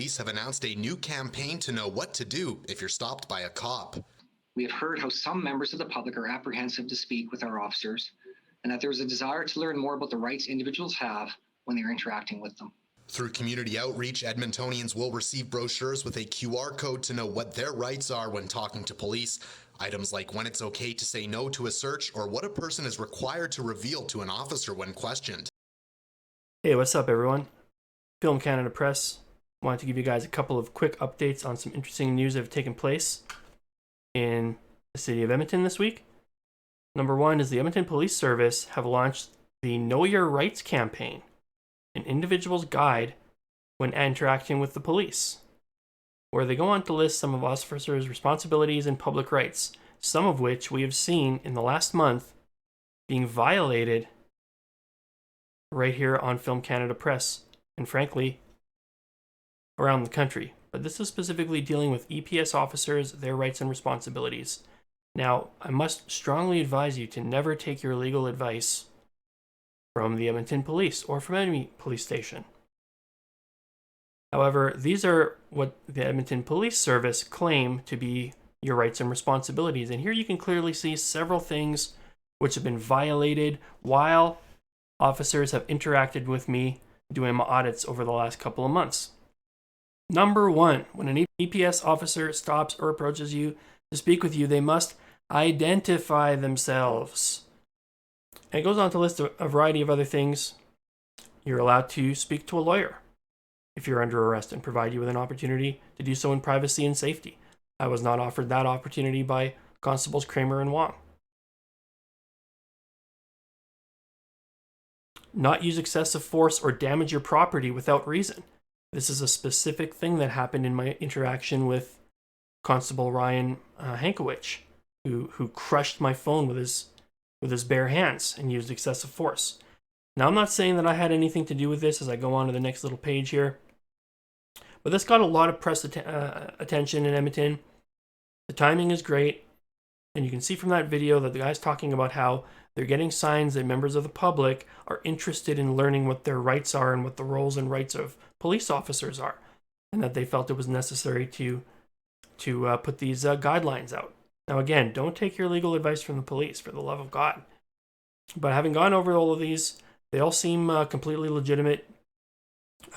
Police have announced a new campaign to know what to do if you're stopped by a cop. We have heard how some members of the public are apprehensive to speak with our officers, and that there is a desire to learn more about the rights individuals have when they are interacting with them. Through community outreach, Edmontonians will receive brochures with a QR code to know what their rights are when talking to police. Items like when it's okay to say no to a search or what a person is required to reveal to an officer when questioned. Hey, what's up, everyone? Film Canada Press. Wanted to give you guys a couple of quick updates on some interesting news that have taken place in the city of Edmonton this week. Number one is the Edmonton Police Service have launched the Know Your Rights campaign, an individual's guide when interacting with the police, where they go on to list some of officers' responsibilities and public rights, some of which we have seen in the last month being violated right here on Film Canada Press, and frankly, around the country. But this is specifically dealing with EPS officers, their rights and responsibilities. Now, I must strongly advise you to never take your legal advice from the Edmonton Police or from any police station. However, these are what the Edmonton Police Service claim to be your rights and responsibilities. And here you can clearly see several things which have been violated while officers have interacted with me doing my audits over the last couple of months. Number one, when an EPS officer stops or approaches you to speak with you, they must identify themselves. And it goes on to list a variety of other things. You're allowed to speak to a lawyer if you're under arrest and provide you with an opportunity to do so in privacy and safety. I was not offered that opportunity by Constables Kramer and Wong. Not use excessive force or damage your property without reason. This is a specific thing that happened in my interaction with Constable Ryan Hankowich, who crushed my phone with his bare hands and used excessive force. Now, I'm not saying that I had anything to do with this as I go on to the next little page here, but this got a lot of press attention in Edmonton. The timing is great, and you can see from that video that the guy's talking about how they're getting signs that members of the public are interested in learning what their rights are and what the roles and rights of police officers are, and that they felt it was necessary to put these guidelines out. Now, again, don't take your legal advice from the police, for the love of God. But having gone over all of these, they all seem completely legitimate.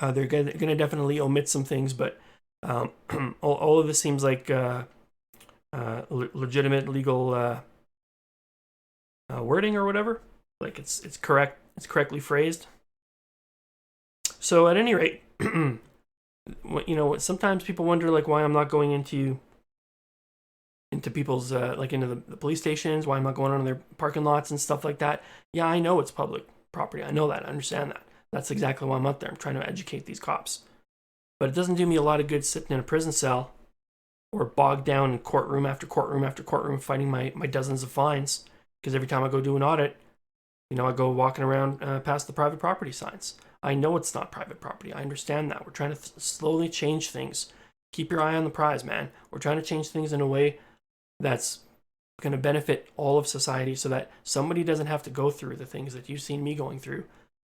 They're going to definitely omit some things, but all of this seems like legitimate legal wording or whatever. Like it's correct. It's correctly phrased. So at any rate, sometimes people wonder like why I'm not going into people's into the police stations, why I'm not going on their parking lots and stuff like that. Yeah, I know it's public property. I know that. I understand that. That's exactly why I'm out there. I'm trying to educate these cops. But it doesn't do me a lot of good sitting in a prison cell or bogged down in courtroom after courtroom after courtroom fighting my dozens of fines. Because every time I go do an audit, I go walking around past the private property signs. I know it's not private property. I understand that. We're trying to slowly change things. Keep your eye on the prize, man. We're trying to change things in a way that's going to benefit all of society so that somebody doesn't have to go through the things that you've seen me going through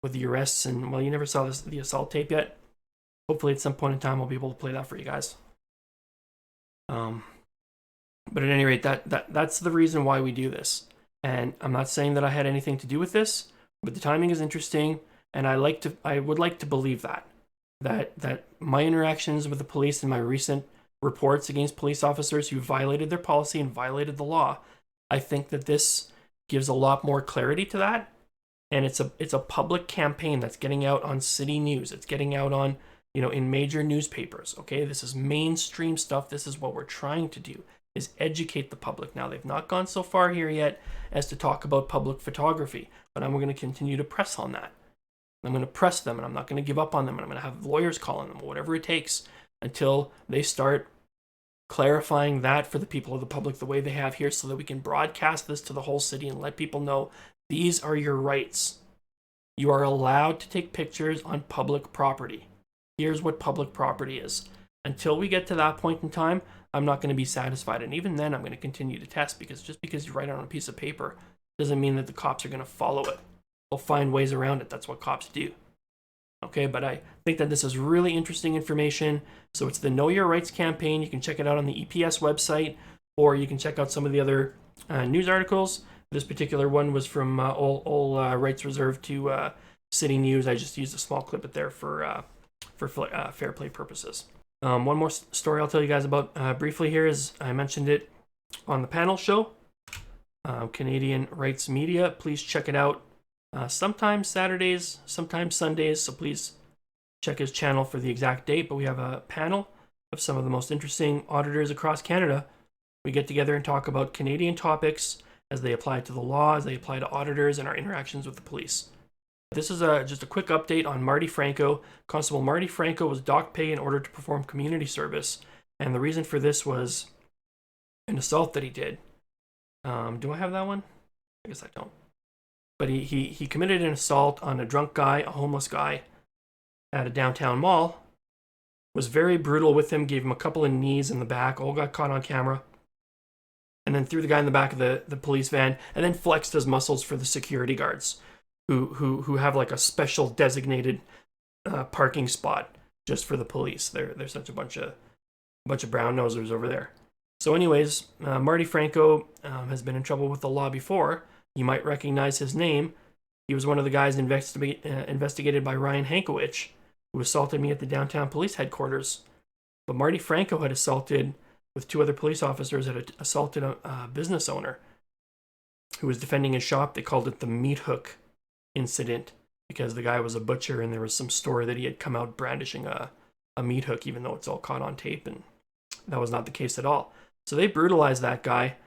with the arrests. And, well, you never saw the assault tape yet. Hopefully at some point in time I'll be able to play that for you guys. But at any rate, that's the reason why we do this. And I'm not saying that I had anything to do with this, but the timing is interesting, and I would like to believe that my interactions with the police and my recent reports against police officers who violated their policy and violated the law, I think that this gives a lot more clarity to that. And it's a public campaign that's getting out on city news. It's getting out on, in major newspapers. Okay, this is mainstream stuff. This is what we're trying to do, is educate the public. Now, they've not gone so far here yet as to talk about public photography, but I'm going to continue to press on that. I'm going to press them, and I'm not going to give up on them, and I'm going to have lawyers calling them, whatever it takes, until they start clarifying that for the people of the public the way they have here, so that we can broadcast this to the whole city and let people know these are your rights. You are allowed to take pictures on public property. Here's what public property is. Until we get to that point in time, I'm not going to be satisfied. And even then, I'm going to continue to test, because just because you write it on a piece of paper doesn't mean that the cops are going to follow it. They'll find ways around it. That's what cops do. Okay, but I think that this is really interesting information. So it's the Know Your Rights campaign. You can check it out on the EPS website, or you can check out some of the other news articles. This particular one was from all rights reserved to City News. I just used a small clip there for fair play purposes. One more story I'll tell you guys about briefly here is I mentioned it on the panel show. Canadian Rights Media. Please check it out. Sometimes Saturdays, sometimes Sundays. So please check his channel for the exact date. But we have a panel of some of the most interesting auditors across Canada. We get together and talk about Canadian topics as they apply to the law, as they apply to auditors, and our interactions with the police. This is just a quick update on Marty Franco. Constable Marty Franco was docked pay in order to perform community service. And the reason for this was an assault that he did. Do I have that one? I guess I don't. But he committed an assault on a drunk guy, a homeless guy, at a downtown mall. Was very brutal with him, gave him a couple of knees in the back, all got caught on camera. And then threw the guy in the back of the police van, and then flexed his muscles for the security guards, who have like a special designated parking spot just for the police. They're such a bunch of brown nosers over there. So anyways, Marty Franco has been in trouble with the law before. You might recognize his name. He was one of the guys investigated by Ryan Hankowich, who assaulted me at the downtown police headquarters. But Marty Franco had assaulted, with two other police officers, had assaulted a business owner who was defending his shop. They called it the meat hook incident because the guy was a butcher and there was some story that he had come out brandishing a meat hook, even though it's all caught on tape, and that was not the case at all. So they brutalized that guy,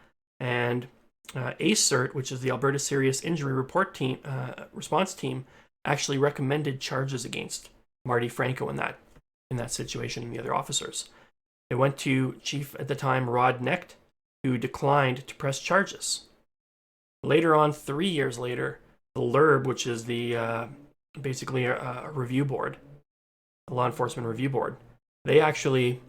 and ACERT, which is the Alberta Serious Injury Response Team, actually recommended charges against Marty Franco in that situation and the other officers. It went to Chief at the time, Rod Knecht, who declined to press charges. Later on, 3 years later, the LURB, which is the basically a review board, a law enforcement review board, they actually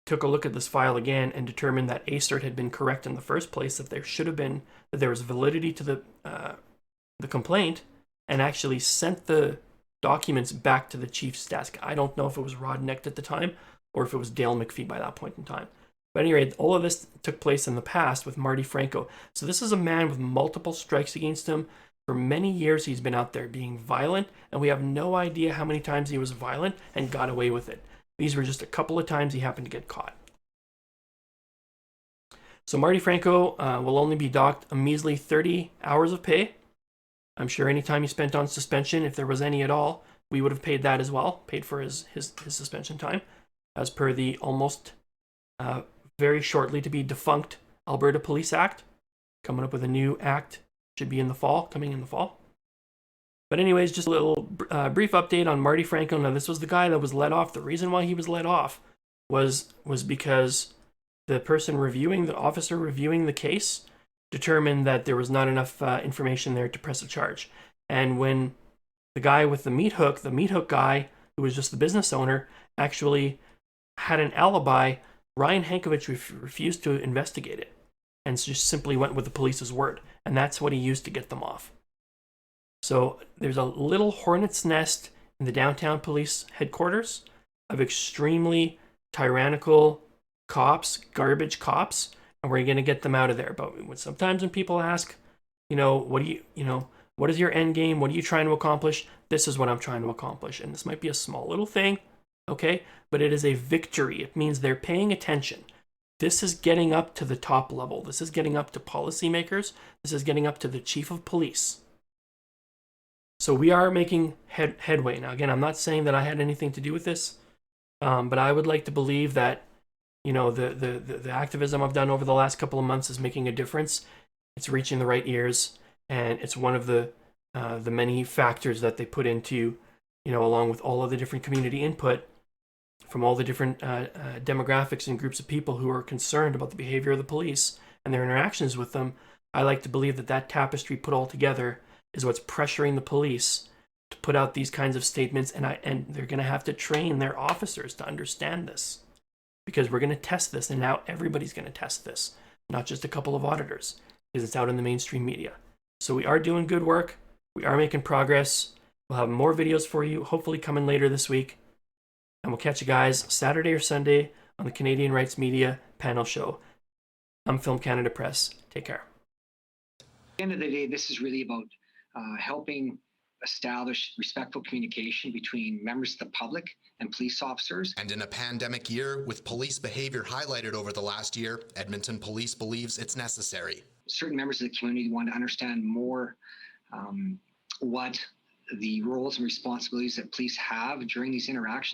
took a look at this file again and determined that ACERT had been correct in the first place, that there was validity to the complaint, and actually sent the documents back to the chief's desk. I don't know if it was Rod Knecht at the time or if it was Dale McPhee by that point in time. But anyway, all of this took place in the past with Marty Franco. So this is a man with multiple strikes against him. For many years, he's been out there being violent, and we have no idea how many times he was violent and got away with it. These were just a couple of times he happened to get caught. So Marty Franco will only be docked a measly 30 hours of pay. I'm sure any time he spent on suspension, if there was any at all, we would have paid that as well, paid for his suspension time, as per the almost very shortly to be defunct Alberta Police Act. Coming up with a new act, should be coming in the fall. But anyways, just a little brief update on Marty Franco. Now, this was the guy that was let off. The reason why he was let off was because the officer reviewing the case determined that there was not enough information there to press a charge. And when the guy with the meat hook guy, who was just the business owner, actually had an alibi, Ryan Hankowich refused to investigate it and just simply went with the police's word. And that's what he used to get them off. So there's a little hornet's nest in the downtown police headquarters of extremely tyrannical cops, garbage cops, and we're going to get them out of there. But sometimes when people ask, what is your end game? What are you trying to accomplish? This is what I'm trying to accomplish. And this might be a small little thing, okay? But it is a victory. It means they're paying attention. This is getting up to the top level. This is getting up to policymakers. This is getting up to the chief of police. So we are making headway. Now, again, I'm not saying that I had anything to do with this, but I would like to believe that, the activism I've done over the last couple of months is making a difference. It's reaching the right ears, and it's one of the many factors that they put into, along with all of the different community input from all the different demographics and groups of people who are concerned about the behavior of the police and their interactions with them. I like to believe that tapestry put all together is what's pressuring the police to put out these kinds of statements, and they're going to have to train their officers to understand this, because we're going to test this, and now everybody's going to test this, not just a couple of auditors, because it's out in the mainstream media. So we are doing good work. We are making progress. We'll have more videos for you, hopefully coming later this week. And we'll catch you guys Saturday or Sunday on the Canadian Rights Media panel show. I'm Film Canada Press. Take care. At the end of the day, this is really about helping establish respectful communication between members of the public and police officers. And in a pandemic year, with police behavior highlighted over the last year, Edmonton Police believes it's necessary. Certain members of the community want to understand more what the roles and responsibilities that police have during these interactions.